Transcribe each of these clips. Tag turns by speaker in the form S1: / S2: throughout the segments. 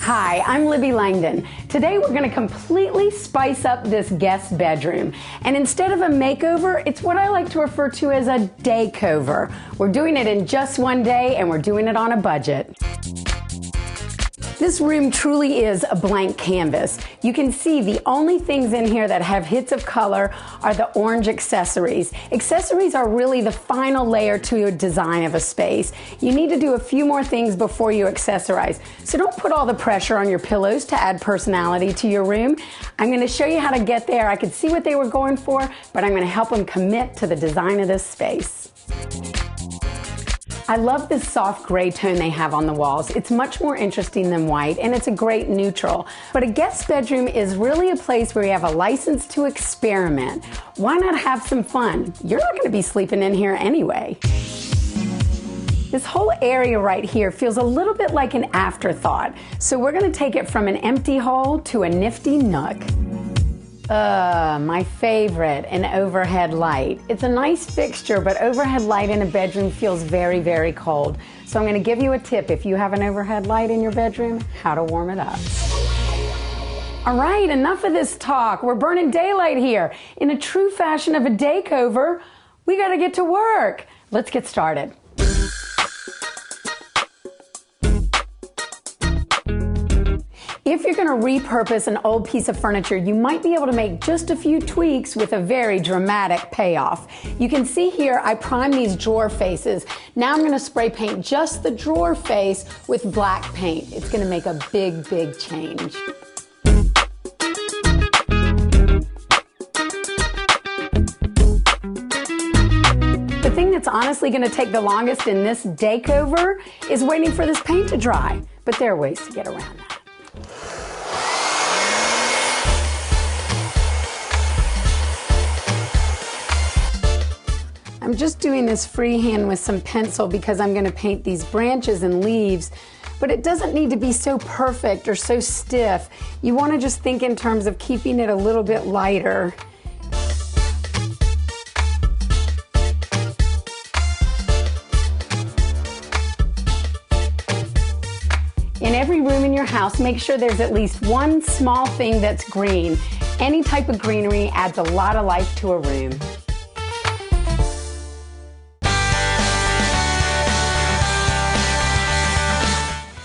S1: Hi, I'm Libby Langdon. Today we're going to completely spice up this guest bedroom. And instead of a makeover, it's what I like to refer to as a day-cover. We're doing it in just one day and we're doing it on a budget. This room truly is a blank canvas. You can see the only things in here that have hits of color are the orange accessories. Accessories are really the final layer to a design of a space. You need to do a few more things before you accessorize. So don't put all the pressure on your pillows to add personality to your room. I'm going to show you how to get there. I could see what they were going for, but I'm going to help them commit to the design of this space. I love this soft gray tone they have on the walls. It's much more interesting than white, and it's a great neutral. But a guest bedroom is really a place where you have a license to experiment. Why not have some fun? You're not going to be sleeping in here anyway. This whole area right here feels a little bit like an afterthought. So we're going to take it from an empty hole to a nifty nook. My favorite, an overhead light. It's a nice fixture, but overhead light in a bedroom feels very, very cold. So I'm going to give you a tip if you have an overhead light in your bedroom, how to warm it up. All right, enough of this talk. We're burning daylight here. In a true fashion of a day-cover, we got to get to work. Let's get started. If you're going to repurpose an old piece of furniture, you might be able to make just a few tweaks with a very dramatic payoff. You can see here I primed these drawer faces. Now I'm going to spray paint just the drawer face with black paint. It's going to make a big, big change. The thing that's honestly going to take the longest in this day-cover is waiting for this paint to dry. But there are ways to get around that. I'm just doing this freehand with some pencil because I'm going to paint these branches and leaves, but it doesn't need to be so perfect or so stiff. You want to just think in terms of keeping it a little bit lighter. In every room in your house, make sure there's at least one small thing that's green. Any type of greenery adds a lot of life to a room.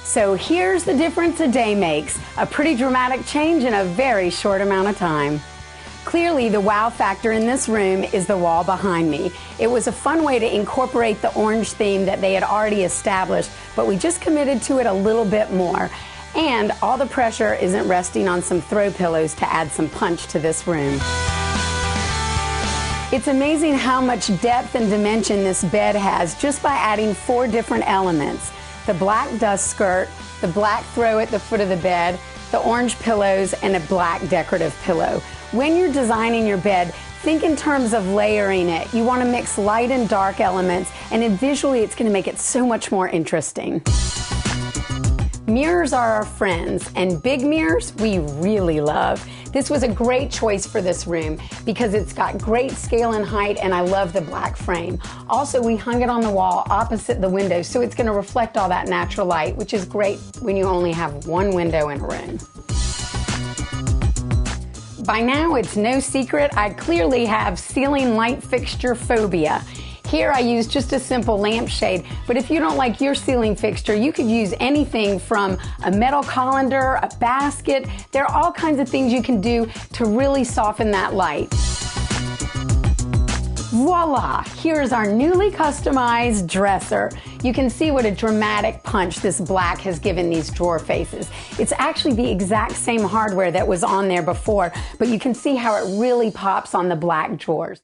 S1: So here's the difference a day makes. A pretty dramatic change in a very short amount of time. Clearly, the wow factor in this room is the wall behind me. It was a fun way to incorporate the orange theme that they had already established, but we just committed to it a little bit more. And all the pressure isn't resting on some throw pillows to add some punch to this room. It's amazing how much depth and dimension this bed has just by adding 4 different elements. The black dust skirt, the black throw at the foot of the bed, the orange pillows, and a black decorative pillow. When you're designing your bed, think in terms of layering it. You want to mix light and dark elements, and then visually it's going to make it so much more interesting. Mirrors are our friends, and big mirrors we really love. This was a great choice for this room because it's got great scale and height, and I love the black frame. Also, we hung it on the wall opposite the window, so it's going to reflect all that natural light, which is great when you only have one window in a room. By now, it's no secret I clearly have ceiling light fixture phobia. Here I use just a simple lampshade, but if you don't like your ceiling fixture, you could use anything from a metal colander, a basket. There are all kinds of things you can do to really soften that light. Voila! Here's our newly customized dresser. You can see what a dramatic punch this black has given these drawer faces. It's actually the exact same hardware that was on there before, but you can see how it really pops on the black drawers.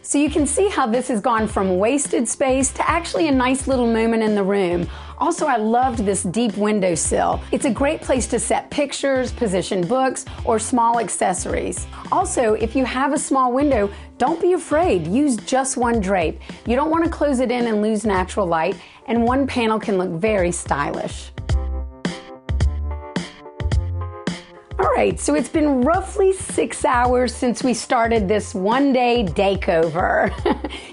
S1: So you can see how this has gone from wasted space to actually a nice little moment in the room. Also, I loved this deep windowsill. It's a great place to set pictures, position books, or small accessories. Also, if you have a small window, don't be afraid. Use just one drape. You don't want to close it in and lose natural light, and one panel can look very stylish. All right, so it's been roughly 6 hours since we started this one-day makeover.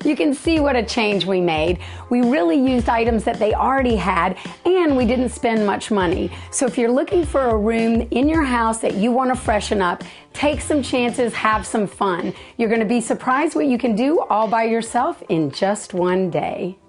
S1: You can see what a change we made. We really used items that they already had, and we didn't spend much money. So if you're looking for a room in your house that you want to freshen up, take some chances, have some fun. You're going to be surprised what you can do all by yourself in just one day.